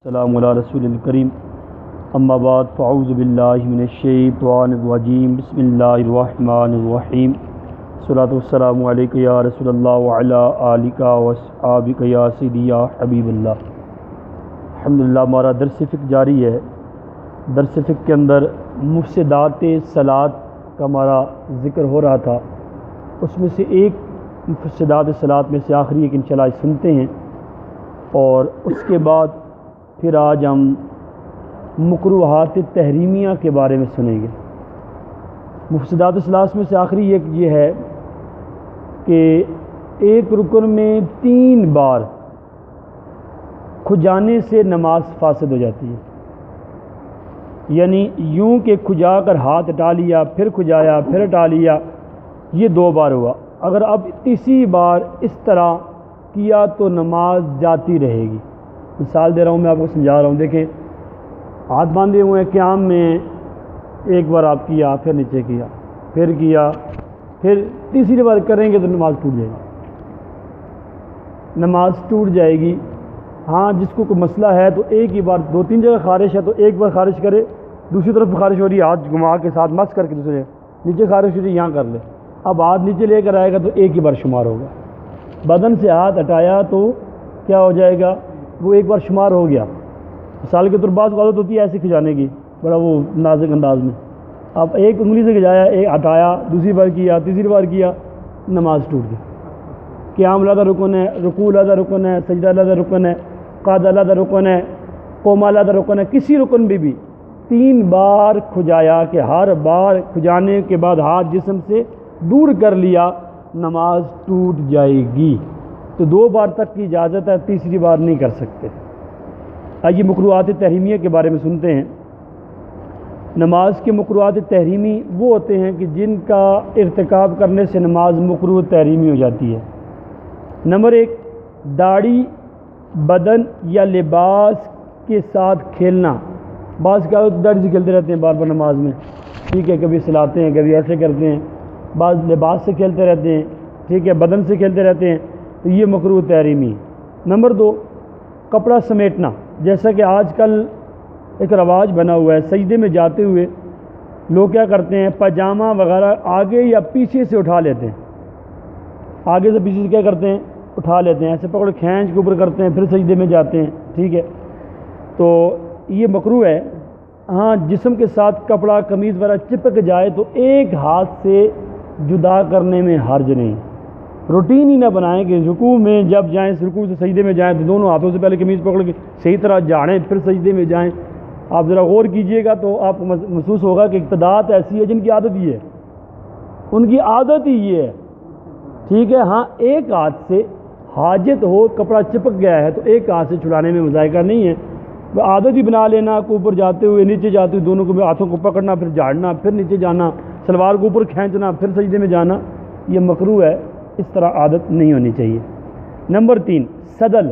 السلام علی رسول الکریم اما بعد فاعوذ باللہ من الشیطان الرجیم بسم اللہ الرحمن الرحیم الصلاۃ والسلام علیک یا رسول اللہ وعلی آلک واصحابک یا سیدی یا حبیب اللہ۔ الحمدللہ ہمارا درس فقہ جاری ہے۔ درس فقہ کے اندر مفسدات صلاۃ کا ہمارا ذکر ہو رہا تھا، اس میں سے ایک مفسدات صلاۃ میں سے آخری ایک انشاءاللہ سنتے ہیں، اور اس کے بعد پھر آج ہم مکروہات تحریمیہ کے بارے میں سنیں گے۔ مفسدات صلاۃ میں سے آخری ایک یہ ہے کہ ایک رکن میں 3 بار کھجانے سے نماز فاسد ہو جاتی ہے، یعنی یوں کہ کھجا کر ہاتھ ہٹا لیا، پھر کھجایا، پھر ہٹا لیا، یہ 2 بار ہوا۔ اگر اب تیسری بار اس طرح کیا تو نماز جاتی رہے گی۔ مثال دے رہا ہوں، میں آپ کو سمجھا رہا ہوں۔ دیکھیں، ہاتھ باندھے ہوئے ہیں قیام میں، ایک بار آپ کیا، پھر نیچے کیا، پھر کیا، پھر تیسری بار کریں گے تو نماز ٹوٹ جائے گی، نماز ٹوٹ جائے گی۔ ہاں، جس کو کوئی مسئلہ ہے تو ایک ہی بار، 2-3 جگہ خارش ہے تو ایک بار خارش کرے، دوسری طرف خارش ہو رہی ہے ہاتھ گھما کے ساتھ مس کر کے، دوسرے نیچے خارش ہو رہی ہے یہاں کر لے۔ اب ہاتھ نیچے لے کر آئے گا تو ایک ہی بار شمار ہوگا۔ بدن سے ہاتھ ہٹایا تو کیا ہو جائے گا؟ وہ ایک بار شمار ہو گیا۔ مثال کے طور بعض عادت ہوتی ہے ایسے کھجانے کی، بڑا وہ نازک انداز میں، اب ایک انگلی سے کھجایا، ایک ہٹایا، دوسری بار کیا، تیسری بار کیا، نماز ٹوٹ گئی۔ قیام علیحدہ رکن ہے، رکوع علیحدہ رکن ہے، سجدہ علیحدہ رکن ہے، قعد علیحدہ رکن ہے، قوم علیحدہ رکن ہے۔ کسی رکن بھی 3 بار کھجایا کہ ہر بار کھجانے کے بعد ہاتھ جسم سے دور کر لیا، نماز ٹوٹ جائے گی۔ تو 2 بار تک کی اجازت ہے، تیسری بار نہیں کر سکتے۔ آئیے مکروہات تحریمیہ کے بارے میں سنتے ہیں۔ نماز کے مکروہات تحریمی وہ ہوتے ہیں کہ جن کا ارتکاب کرنے سے نماز مکروہ تحریمی ہو جاتی ہے۔ نمبر 1، داڑھی، بدن یا لباس کے ساتھ کھیلنا۔ بعض کیا داڑھی سے کھیلتے رہتے ہیں بار بار نماز میں، ٹھیک ہے، کبھی سلاتے ہیں، کبھی ایسے کرتے ہیں، بعض لباس سے کھیلتے رہتے ہیں، ٹھیک ہے، بدن سے کھیلتے رہتے ہیں، تو یہ مکروہ تحریمی۔ نمبر 2، کپڑا سمیٹنا، جیسا کہ آج کل ایک رواج بنا ہوا ہے، سجدے میں جاتے ہوئے لوگ کیا کرتے ہیں، پاجامہ وغیرہ آگے یا پیچھے سے اٹھا لیتے ہیں، آگے سے پیچھے سے کیا کرتے ہیں، اٹھا لیتے ہیں، ایسے پکڑ کھینچ کے اوپر کرتے ہیں، پھر سجدے میں جاتے ہیں، ٹھیک ہے، تو یہ مکروہ ہے۔ ہاں، جسم کے ساتھ کپڑا قمیض وغیرہ چپک جائے تو ایک ہاتھ سے جدا کرنے میں حرج نہیں۔ روٹین ہی نہ بنائیں کہ رکوع میں جب جائیں، رکوع سے سجدے میں جائیں تو دونوں ہاتھوں سے پہلے قمیض پکڑ کے صحیح طرح جھاڑیں، پھر سجدے میں جائیں۔ آپ ذرا غور کیجئے گا تو آپ کو محسوس ہوگا کہ اقتداءات ایسی ہے جن کی عادت یہ ہے، ان کی عادت ہی یہ ہے، ٹھیک ہے۔ ہاں، ایک ہاتھ سے حاجت ہو، کپڑا چپک گیا ہے تو ایک ہاتھ سے چھڑانے میں مذائقہ نہیں ہے، عادت ہی بنا لینا کہ اوپر جاتے ہوئے نیچے جاتے ہوئے دونوں کو ہاتھوں کو پکڑنا، پھر جھاڑنا، پھر نیچے جانا، سلوار کو اوپر کھینچنا، پھر سجدے میں جانا، یہ مکروہ ہے، اس طرح عادت نہیں ہونی چاہیے۔ نمبر 3، سدل۔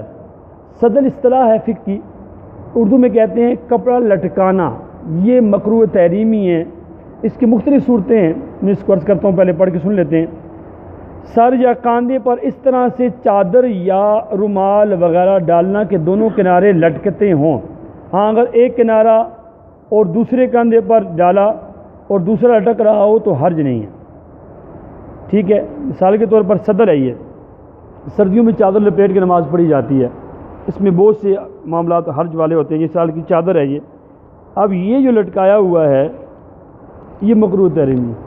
سدل اصطلاح ہے فقہ کی، اردو میں کہتے ہیں کپڑا لٹکانا، یہ مکروہ تحریمی ہے۔ اس کی مختلف صورتیں ہیں، میں اس کو عرض کرتا ہوں، پہلے پڑھ کے سن لیتے ہیں۔ سر یا کاندھے پر اس طرح سے چادر یا رومال وغیرہ ڈالنا کہ دونوں کنارے لٹکتے ہوں۔ ہاں، اگر ایک کنارہ اور دوسرے کاندھے پر ڈالا اور دوسرا لٹک رہا ہو تو حرج نہیں ہے، ٹھیک ہے۔ مثال کے طور پر صدر ہے، یہ سردیوں میں چادر لپیٹ کے نماز پڑھی جاتی ہے، اس میں بہت سے معاملات حرج والے ہوتے ہیں۔ یہ سال کی چادر ہے یہ، اب یہ جو لٹکایا ہوا ہے یہ مکروہ تحریمی ہے،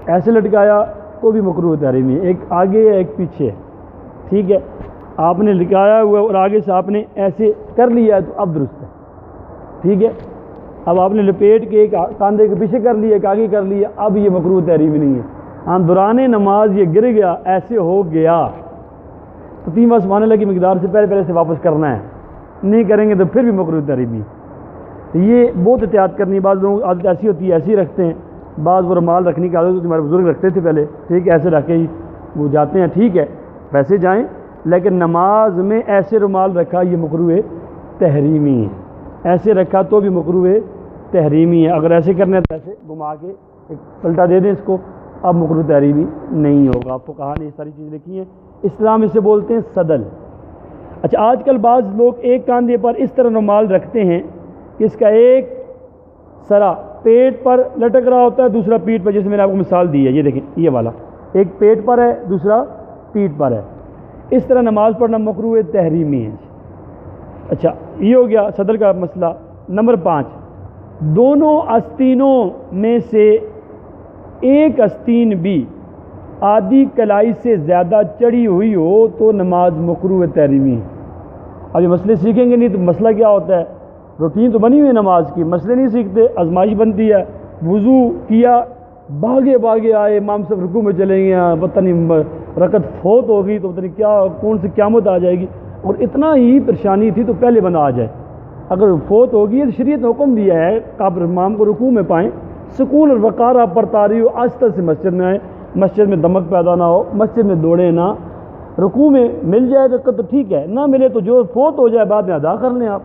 ایسے لٹکایا تو بھی مکروہ تحریمی ہے، ایک آگے ہے ایک پیچھے، ٹھیک ہے۔ آپ نے لٹکایا ہوا ہے اور آگے سے آپ نے ایسے کر لیا ہے تو اب درست ہے، ٹھیک ہے۔ اب آپ نے لپیٹ کے ایک کاندھے کے پیچھے کر لیا، ایک آگے کر لیا، اب یہ مکروہ تحریمی نہیں ہے۔ ہاں، دوران نماز یہ گر گیا، ایسے ہو گیا تو 3 بار سبحان اللہ کی مقدار سے پہلے سے واپس کرنا ہے، نہیں کریں گے تو پھر بھی مکروہ تحریمی ہے۔ یہ بہت احتیاط کرنی ہے، بعض لوگ عادت ایسی ہوتی ہے ایسے ہی رکھتے ہیں، بعض وہ رومال رکھنے کی عادت ہوتی ہے، ہمارے بزرگ رکھتے تھے پہلے، ٹھیک ہے، ایسے رکھ کے ہی وہ جاتے ہیں، ٹھیک ہے، ویسے جائیں، لیکن نماز میں ایسے رومال رکھا یہ مکروہ تحریمی ہے، ایسے رکھا تو بھی مکروہ تحریمی ہے۔ اگر ایسے کرنے تو ایسے گھما کے ایک پلٹا دے دیں اس کو، اب مکروہ تحریمی نہیں ہوگا۔ فقہا نے یہ ساری چیزیں لکھی ہیں، اسلام اسے بولتے ہیں صدل۔ اچھا آج کل بعض لوگ ایک کاندھے پر اس طرح رومال رکھتے ہیں کہ اس کا ایک سرا پیٹ پر لٹک رہا ہوتا ہے، دوسرا پیٹھ پر، جیسے میں نے آپ کو مثال دی ہے، یہ دیکھیں یہ والا ایک پیٹ پر ہے دوسرا پیٹھ پر ہے، اس طرح نماز پڑھنا مکروہ تحریمی ہے۔ اچھا یہ ہو گیا صدر کا مسئلہ۔ نمبر 5، دونوں آستینوں میں سے ایک آستین بھی آدھی کلائی سے زیادہ چڑھی ہوئی ہو تو نماز مکروہ تحریمی ہے۔ اب یہ مسئلے سیکھیں گے نہیں تو مسئلہ کیا ہوتا ہے؟ روٹین تو بنی ہوئی ہے نماز کی، مسئلے نہیں سیکھتے، آزمائش بنتی ہے۔ وضو کیا، بھاگے آئے، امام صاحب رکوع میں چلیں گے، پتہ نہیں رکعت فوت ہوگی تو پتہ نہیں کیا کون سی قیامت آ جائے گی، اور اتنا ہی پریشانی تھی تو پہلے بندہ آ جائے۔ اگر فوت ہوگی تو شریعت نے حکم دیا ہے کہ آپ امام کو رکوع میں پائیں، سکون اور وقار آپ پر طاری ہو، آہستہ سے مسجد میں آئیں، مسجد میں دمک پیدا نہ ہو، مسجد میں دوڑے نہ، رکوع میں مل جائے تو ٹھیک ہے، نہ ملے تو جو فوت ہو جائے بعد میں ادا کر لیں۔ آپ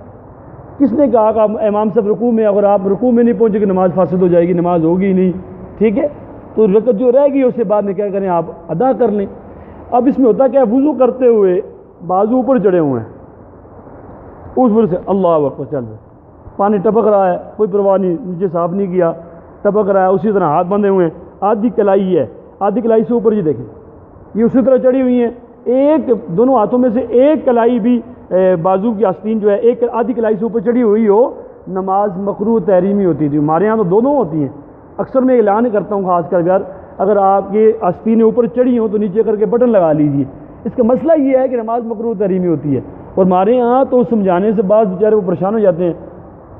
کس نے کہا کہ امام صاحب رکوع میں، اگر آپ رکوع میں نہیں پہنچے کہ نماز فاسد ہو جائے گی، نماز ہوگی نہیں، ٹھیک ہے؟ تو رکعت جو رہ گئی اسے بعد میں کیا کریں، آپ ادا کر لیں۔ اب اس میں ہوتا کیا ہے، وضو کرتے ہوئے بازو اوپر چڑھے ہوئے ہیں، اس وجہ سے اللہ اکبر چل رہے، پانی ٹپک رہا ہے، کوئی پرواہ نہیں، نیچے صاف نہیں کیا، ٹپک رہا ہے، اسی طرح ہاتھ بندھے ہوئے ہیں، آدھی کلائی ہے، آدھی کلائی سے اوپر، یہ دیکھیں یہ اسی طرح چڑھی ہوئی ہیں، ایک دونوں ہاتھوں میں سے ایک کلائی بھی بازو کی آستین جو ہے ایک آدھی کلائی سے اوپر چڑھی ہوئی ہو، نماز مکروہ تحریمی ہوتی تھی۔ ہمارے یہاں تو دونوں ہوتی ہیں، اکثر میں اعلان کرتا ہوں خاص کر یار اگر آپ کے آستینیں اوپر چڑھی ہوں تو نیچے کر کے بٹن لگا لیجئے۔ اس کا مسئلہ یہ ہے کہ نماز مکروہ تحریمی ہوتی ہے، اور ہمارے یہاں تو سمجھانے سے بعض بیچارے وہ پریشان ہو جاتے ہیں،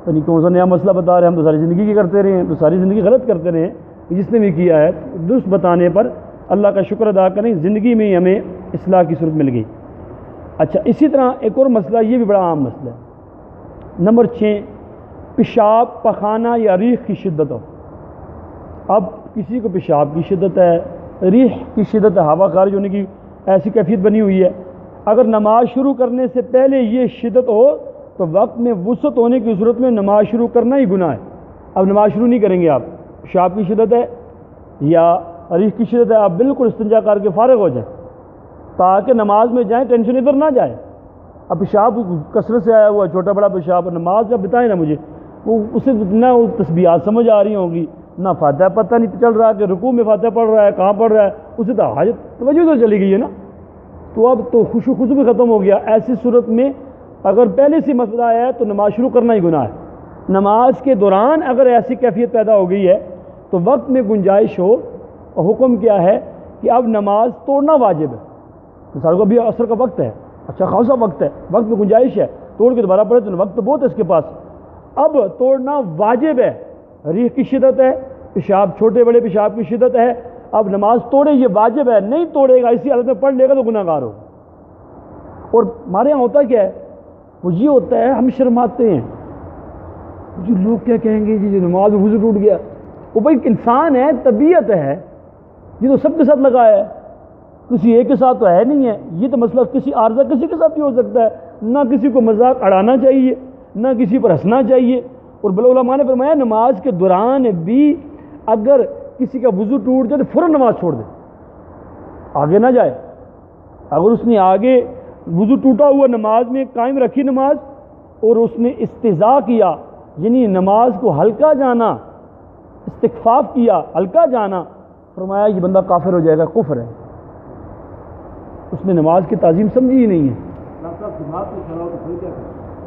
یعنی کون سا نیا مسئلہ بتا رہے ہیں، ہم تو ساری زندگی کی کرتے رہے ہیں، تو ساری زندگی غلط کرتے رہے ہیں، جس نے بھی کیا ہے درست بتانے پر اللہ کا شکر ادا کریں، زندگی میں ہی ہمیں اصلاح کی صورت مل گئی۔ اچھا اسی طرح ایک اور مسئلہ، یہ بھی بڑا عام مسئلہ ہے، نمبر 6، پیشاب، پخانہ یا ریح کی شدت ہو۔ اب کسی کو پیشاب کی شدت ہے، ریح کی شدت ہے، ہوا خارج ہونے کی ایسی کیفیت بنی ہوئی ہے، اگر نماز شروع کرنے سے پہلے یہ شدت ہو تو وقت میں وسعت ہونے کی صورت میں نماز شروع کرنا ہی گناہ ہے۔ اب نماز شروع نہیں کریں گے آپ، پیشاب کی شدت ہے یا ریح کی شدت ہے، آپ بالکل استنجا کر کے فارغ ہو جائیں تاکہ نماز میں جائیں، ٹینشن ادھر نہ جائے۔ اب پیشاب کثرت سے آیا ہوا ہے، چھوٹا بڑا پیشاب، نماز جب بتائیں نا مجھے، وہ اسے نہ وہ تسبیحات سمجھ آ رہی ہوں گی، نہ فاتحہ پتہ نہیں چل رہا کہ رکوع میں فاتحہ پڑھ رہا ہے کہاں پڑھ رہا ہے، اسے تو حاجت توجہ تو چلی گئی ہے نا، تو اب تو خوشو بھی ختم ہو گیا۔ ایسی صورت میں اگر پہلے سے مسئلہ آیا ہے تو نماز شروع کرنا ہی گناہ ہے۔ نماز کے دوران اگر ایسی کیفیت پیدا ہو گئی ہے تو وقت میں گنجائش ہو، اور حکم کیا ہے کہ اب نماز توڑنا واجب ہے، مثال کو ابھی عصر کا وقت ہے، اچھا خاصا وقت ہے، وقت میں گنجائش ہے، توڑ کے دوبارہ پڑھے تو وقت تو بہت ہے اس کے پاس، اب توڑنا واجب ہے، ریح کی شدت ہے، پیشاب چھوٹے بڑے پیشاب کی شدت ہے، اب نماز توڑے یہ واجب ہے، نہیں توڑے گا اسی حالت میں پڑھ لے گا تو گناہ گار ہو۔ اور ہمارے یہاں ہوتا کیا ہے، وہ یہ ہوتا ہے ہم شرماتے ہیں، جو لوگ کیا کہیں گے جی نماز میں وضو ٹوٹ گیا، وہ بھائی انسان ہے، طبیعت ہے، یہ تو سب کے ساتھ لگا ہے، کسی ایک کے ساتھ تو ہے نہیں ہے، یہ تو مسئلہ کسی عارضہ کسی کے ساتھ بھی ہو سکتا ہے، نہ کسی کو مذاق اڑانا چاہیے نہ کسی پر ہنسنا چاہیے۔ اور بل علماء نے فرمایا نماز کے دوران بھی اگر کسی کا وضو ٹوٹ جائے تو فوراً نماز چھوڑ دے، آگے نہ جائے۔ اگر اس نے آگے وضو ٹوٹا ہوا نماز میں قائم رکھی نماز اور اس نے استضاء کیا، یعنی نماز کو ہلکا جانا، استخفاف کیا، ہلکا جانا، فرمایا یہ بندہ کافر ہو جائے گا، کفر ہے، اس نے نماز کی تعظیم سمجھی ہی نہیں ہے،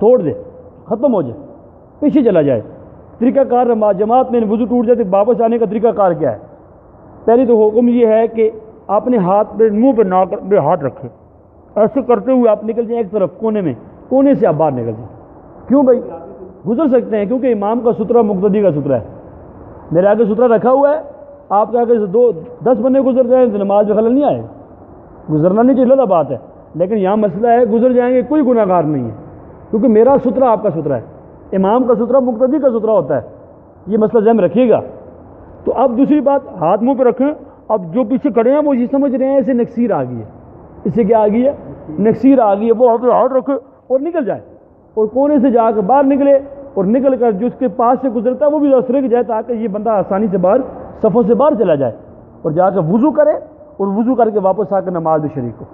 توڑ دے، ختم ہو جائے، پیچھے چلا جائے۔ طریقہ کار جماعت میں وضو ٹوٹ جاتے واپس آنے کا طریقہ کار کیا ہے؟ پہلی تو حکم یہ ہے کہ آپ نے ہاتھ پہ منہ پہ نہ کر ہاتھ رکھے، ایسے کرتے ہوئے آپ نکل جائیں ایک طرف کونے سے آپ باہر نکل جائیں۔ کیوں بھائی؟ گزر سکتے ہیں کیونکہ امام کا سترہ مقتدی کا سترہ ہے، میرے آگے سترہ رکھا ہوا ہے، آپ کے آگے سے 10 بندے گزر جائیں تو نماز میں خلل نہیں آئے، گزرنا نہیں چاہیے، الگ بات ہے، لیکن یہاں مسئلہ ہے گزر جائیں گے کوئی گناہ گار نہیں ہے، کیونکہ میرا سترہ آپ کا سترہ ہے، امام کا سترہ مقتدی کا سترہ ہوتا ہے، یہ مسئلہ ذہن میں رکھیے گا۔ تو اب دوسری بات، ہاتھ منہ پہ رکھیں، اب جو پیچھے کھڑے ہیں وہ یہ سمجھ رہے ہیں اسے نکسیر آ گئی ہے، اسے کیا آ گئی ہے؟ نکسیر آ گئی ہے، وہ ہاتھ رکھے اور نکل جائے، اور کونے سے جا کے باہر نکلے، اور نکل کر جو اس کے پاس سے گزرتا ہے وہ بھی سرک جائے تاکہ یہ بندہ آسانی سے باہر صفوں سے باہر چلا جائے، اور جا کے وضو کرے اور وضو کر کے واپس آ کے نماز میں شریک ہو۔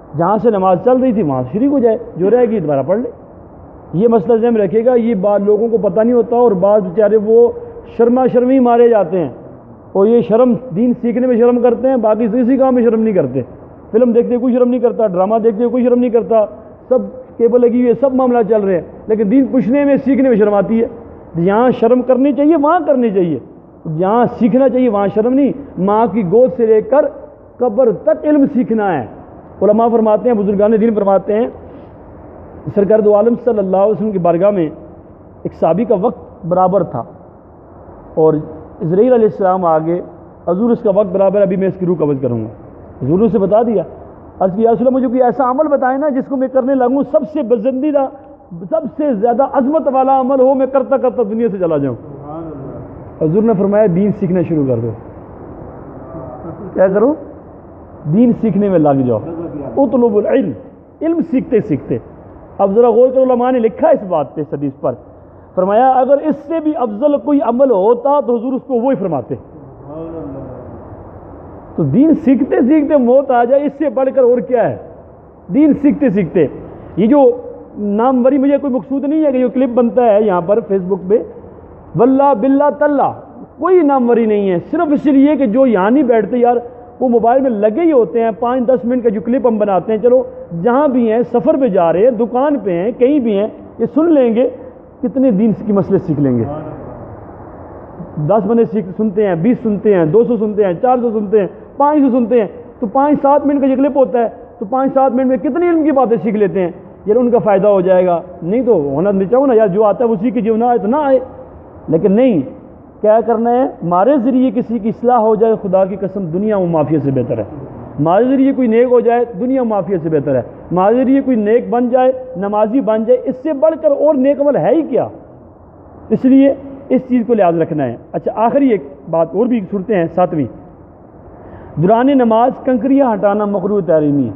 جہاں سے نماز چل رہی تھی وہاں سے شریک ہو جائے، جو رہے گی دوبارہ پڑھ لے۔ یہ مسئلہ ذہن میں رکھے گا، یہ بات لوگوں کو پتہ نہیں ہوتا، اور بعض بیچارے وہ شرمی مارے جاتے ہیں، اور یہ شرم دین سیکھنے میں شرم کرتے ہیں، باقی کسی کام میں شرم نہیں کرتے۔ فلم دیکھتے ہوئے کوئی شرم نہیں کرتا، ڈرامہ دیکھتے ہوئے کوئی شرم نہیں کرتا، سب کیبل لگی ہوئی ہے، سب معاملہ چل رہے ہیں، لیکن دین پوچھنے میں سیکھنے میں شرم آتی ہے۔ جہاں شرم کرنی چاہیے وہاں کرنی چاہیے، جہاں سیکھنا چاہیے وہاں شرم نہیں۔ ماں کی گود سے لے کر قبر تک علم سیکھنا ہے۔ علماء فرماتے ہیں، بزرگان دین فرماتے ہیں، سرکار دو عالم صلی اللہ علیہ وسلم کی بارگاہ میں ایک صحابی کا وقت برابر تھا، اور اسرائیل علیہ السلام آگے، حضور اس کا وقت برابر، ابھی میں اس کی روح قبض کروں گا۔ حضور نے اسے بتا دیا، عرض کیا یا رسول اللہ مجھے کوئی ایسا عمل بتائے نا جس کو میں کرنے لگوں سب سے پسندیدہ، سب سے زیادہ عظمت والا عمل ہو، میں کرتا کرتا دنیا سے چلا جاؤں۔ حضور نے فرمایا دین سیکھنا شروع کر دو۔ کیا کرو؟ دین سیکھنے میں لگ جاؤ۔ اطلب العلم، علم سیکھتے سیکھتے۔ اب ذرا غور کرو، علماء نے لکھا اس بات پہ، اس حدیث پر فرمایا اگر اس سے بھی افضل کوئی عمل ہوتا تو حضور اس کو وہی فرماتے۔ تو دین سیکھتے سیکھتے موت آ جائے، اس سے بڑھ کر اور کیا ہے؟ دین سیکھتے سیکھتے۔ یہ جو ناموری مجھے کوئی مقصود نہیں ہے کہ یہ کلپ بنتا ہے یہاں پر فیس بک پہ، واللہ باللہ تاللہ کوئی ناموری نہیں ہے، صرف اس لیے کہ جو یہاں نہیں بیٹھتے یار وہ موبائل میں لگے ہی ہوتے ہیں، 5-10 منٹ کا جو کلپ ہم بناتے ہیں، چلو جہاں بھی ہیں، سفر پہ جا رہے ہیں، دکان پہ ہیں، کہیں بھی ہیں، یہ سن لیں گے، کتنے دین کی مسئلے سیکھ لیں گے۔ 10 بندے سنتے ہیں، 20 سنتے ہیں، 200 سنتے ہیں، 400 سنتے ہیں، 500 سنتے ہیں، تو 5-7 منٹ کا جو کلپ ہوتا ہے تو 5-7 منٹ میں کتنی علم کی باتیں سیکھ لیتے ہیں، یار ان کا فائدہ ہو جائے گا۔ نہیں تو ہونا نہیں چاہوں نا یار، جو آتا ہے اسی کی جو نہ آئے تو نہ آئے، لیکن نہیں، کیا کرنا ہے؟ ہمارے ذریعے کسی کی اصلاح ہو جائے، خدا کی قسم دنیا و معافیت سے بہتر ہے۔ ہمارے ذریعے کوئی نیک ہو جائے، دنیا و معافیت سے بہتر ہے۔ ہمارے ذریعے کوئی نیک بن جائے، نمازی بن جائے، اس سے بڑھ کر اور نیک عمل ہے ہی کیا؟ اس لیے اس چیز کو لحاظ رکھنا ہے۔ اچھا، آخری ایک بات اور بھی سنتے ہیں، 7ویں، دوران نماز کنکریاں ہٹانا مکروہ تحریمی ہے۔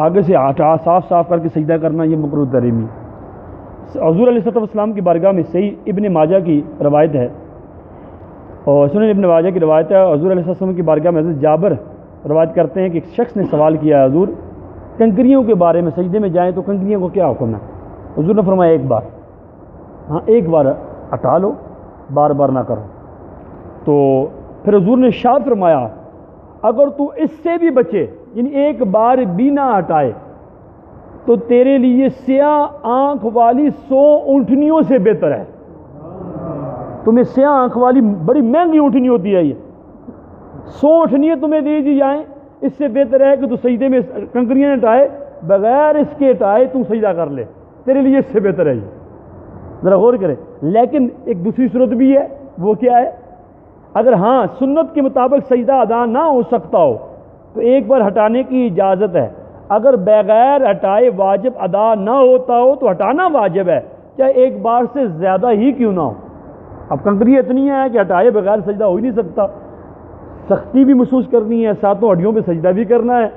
آگے سے ہٹا صاف کر کے سجدہ کرنا، یہ مکروہ تحریمی ہے۔ حضور علیہ السلام کی بارگاہ میں صحیح ابن ماجہ کی روایت ہے، اور سنن ابن ماجہ کی روایت ہے، حضور علیہ السلام کی بارگاہ میں حضرت جابر روایت کرتے ہیں کہ ایک شخص نے سوال کیا، حضور کنکریوں کے بارے میں، سجدے میں جائیں تو کنکریوں کو کیا حکم ہے؟ حضور نے فرمایا ایک بار، ہاں ایک بار ہٹا لو، بار بار نہ کرو۔ تو پھر حضور نے ارشاد فرمایا اگر تو اس سے بھی بچے، یعنی ایک بار بھی نہ ہٹائے، تو تیرے لیے سیاہ آنکھ والی 100 اونٹنیوں سے بہتر ہے۔ تمہیں سیاہ آنکھ والی بڑی مہنگی اونٹنی ہوتی ہے، یہ 100 اونٹنیاں تمہیں دے دی جائیں، اس سے بہتر ہے کہ تو سجدے میں کنکریاں ہٹائے، بغیر اس کے ہٹائے تم سجدہ کر لے، تیرے لیے اس سے بہتر ہے یہ۔ ذرا غور کرے۔ لیکن ایک دوسری صورت بھی ہے، وہ کیا ہے؟ اگر ہاں سنت کے مطابق سجدہ ادا نہ ہو سکتا ہو تو ایک بار ہٹانے کی اجازت ہے، اگر بغیر ہٹائے واجب ادا نہ ہوتا ہو تو ہٹانا واجب ہے، چاہے ایک بار سے زیادہ ہی کیوں نہ ہو۔ اب کنکری اتنی ہے کہ ہٹائے بغیر سجدہ ہو ہی نہیں سکتا، سختی بھی محسوس کرنی ہے، 7 ہڈیوں پہ سجدہ بھی کرنا ہے۔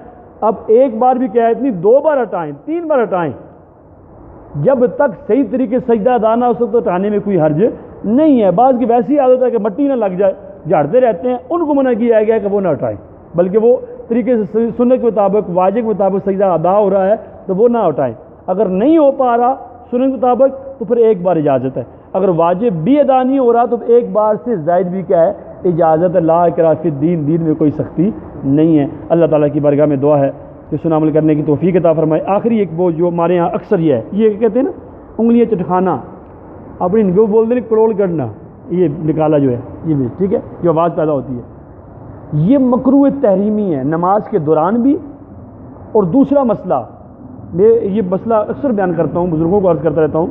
اب ایک بار بھی کیا ہے، اتنی 2 بار ہٹائیں، 3 بار ہٹائیں، جب تک صحیح طریقے سے سجدہ ادا نہ ہو سکتا ہٹانے میں کوئی حرج نہیں ہے۔ بعض کی ویسی عادت ہے کہ مٹی نہ لگ جائے، جھاڑتے رہتے ہیں، ان کو منع کیا گیا کہ وہ نہ ہٹائیں، بلکہ وہ طریقے سے سنت کے مطابق واجب کے مطابق سجدہ ادا ہو رہا ہے تو وہ نہ ہٹائیں۔ اگر نہیں ہو پا رہا سنت کے مطابق تو پھر ایک بار اجازت ہے، اگر واجب بھی ادا نہیں ہو رہا تو ایک بار سے زائد بھی کیا ہے، اجازت ہے۔ لا اکراہ فی الدین، دین میں کوئی سختی نہیں ہے۔ اللہ تعالیٰ کی بارگاہ میں دعا ہے کہ سنا عمل کرنے کی توفیق عطا فرمائے۔ آخری ایک وہ جو ہمارے یہاں اکثر یہ ہے، یہ کہتے ہیں نا انگلیاں چٹکانا، اپنی ان کو بول دیں کڑول کرنا، یہ نکالا جو ہے یہ بھی ٹھیک ہے، جو آواز پیدا ہوتی ہے، یہ مکروہ تحریمی ہے نماز کے دوران بھی۔ اور دوسرا مسئلہ، میں یہ مسئلہ اکثر بیان کرتا ہوں، بزرگوں کو عرض کرتا رہتا ہوں،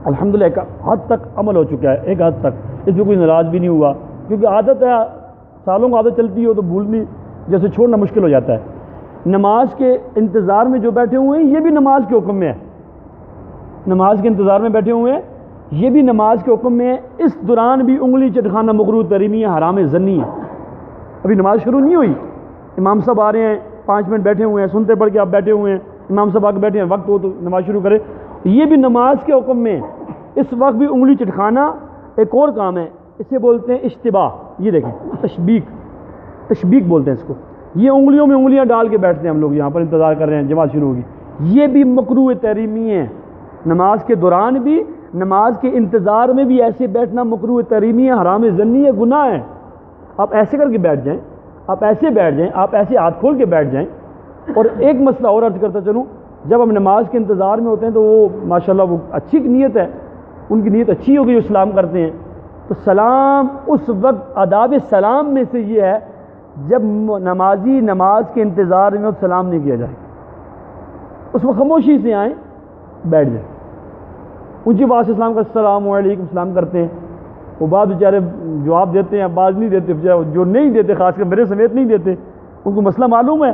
الحمدللہ ایک حد تک عمل ہو چکا ہے، ایک حد تک اس میں کوئی ناراض بھی نہیں ہوا، کیونکہ عادت ہے، سالوں کو عادت چلتی ہو تو بھولنی جیسے چھوڑنا مشکل ہو جاتا ہے۔ نماز کے انتظار میں جو بیٹھے ہوئے ہیں یہ بھی نماز کے حکم میں ہے، نماز کے انتظار میں بیٹھے ہوئے ہیں یہ بھی نماز کے حکم میں ہے۔ اس دوران بھی انگلی چٹکانا مکروہ تحریمی ہے، حرام ظنی ہے۔ ابھی نماز شروع نہیں ہوئی، امام صاحب آ رہے ہیں، 5 منٹ بیٹھے ہوئے ہیں، سنتے پڑھ کے آپ بیٹھے ہوئے ہیں، امام صاحب آ کے بیٹھے ہیں، وقت ہو تو نماز شروع کرے، یہ بھی نماز کے حکم میں ہے۔ اس وقت بھی انگلی چٹکانا ایک اور کام ہے، اسے بولتے ہیں اشتباہ، یہ دیکھیں تشبیک بولتے ہیں اس کو، یہ انگلیوں میں انگلیاں ڈال کے بیٹھتے ہیں ہم لوگ یہاں پر انتظار کر رہے ہیں جماعت شروع ہوگی، یہ بھی مکروہ تحریمی ہے۔ نماز کے دوران بھی، نماز کے انتظار میں بھی ایسے بیٹھنا مکروہ تحریمی ہے، حرام ظنی ہے، گناہ ہے۔ آپ ایسے کر کے بیٹھ جائیں، آپ ایسے بیٹھ جائیں، آپ ایسے ہاتھ کھول کے بیٹھ جائیں۔ اور ایک مسئلہ اور عرض کرتا چلوں، جب ہم نماز کے انتظار میں ہوتے ہیں تو وہ ماشاءاللہ وہ اچھی نیت ہے، ان کی نیت اچھی ہوگی جو سلام کرتے ہیں، تو سلام اس وقت آداب سلام میں سے یہ ہے جب نمازی نماز کے انتظار میں سلام نہیں کیا جائے، اس وقت خاموشی سے آئیں، بیٹھ جائیں، اونچی آواز سے سلام کر السلام علیکم سلام کرتے ہیں۔ وہ بعض بیچارے جواب دیتے ہیں، بعض نہیں دیتے، جو نہیں دیتے خاص کر میرے سمیت نہیں دیتے، ان کو مسئلہ معلوم ہے،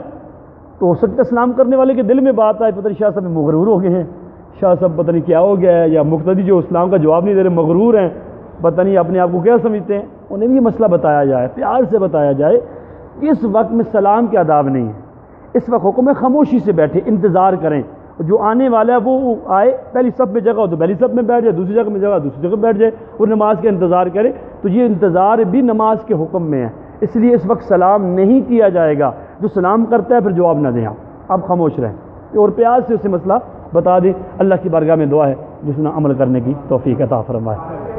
تو ہو سکتا ہے سلام کرنے والے کے دل میں بات آئے، پتہ نہیں شاہ صاحب مغرور ہو گئے ہیں، شاہ صاحب پتہ نہیں کیا ہو گیا ہے، یا مقتدی جو اسلام کا جواب نہیں دے رہے مغرور ہیں، پتہ نہیں اپنے آپ کو کیا سمجھتے ہیں۔ انہیں بھی یہ مسئلہ بتایا جائے، پیار سے بتایا جائے، اس وقت میں سلام کے آداب نہیں ہے، اس وقت حکم ہے خاموشی سے بیٹھے، انتظار کریں، جو آنے والا ہے وہ آئے، پہلی صف میں جگہ ہو تو پہلی صف میں بیٹھ جائے، دوسری جگہ میں جگہ دوسری جگہ بیٹھ جائے، اور نماز کا انتظار کرے۔ تو یہ انتظار بھی نماز کے حکم میں ہے، اس لیے اس وقت سلام نہیں کیا جائے گا، جو سلام کرتا ہے پھر جواب نہ دیں، آپ خاموش رہیں اور پیار سے اسے مسئلہ بتا دیں۔ اللہ کی بارگاہ میں دعا ہے جس نے عمل کرنے کی توفیق عطا فرمائے۔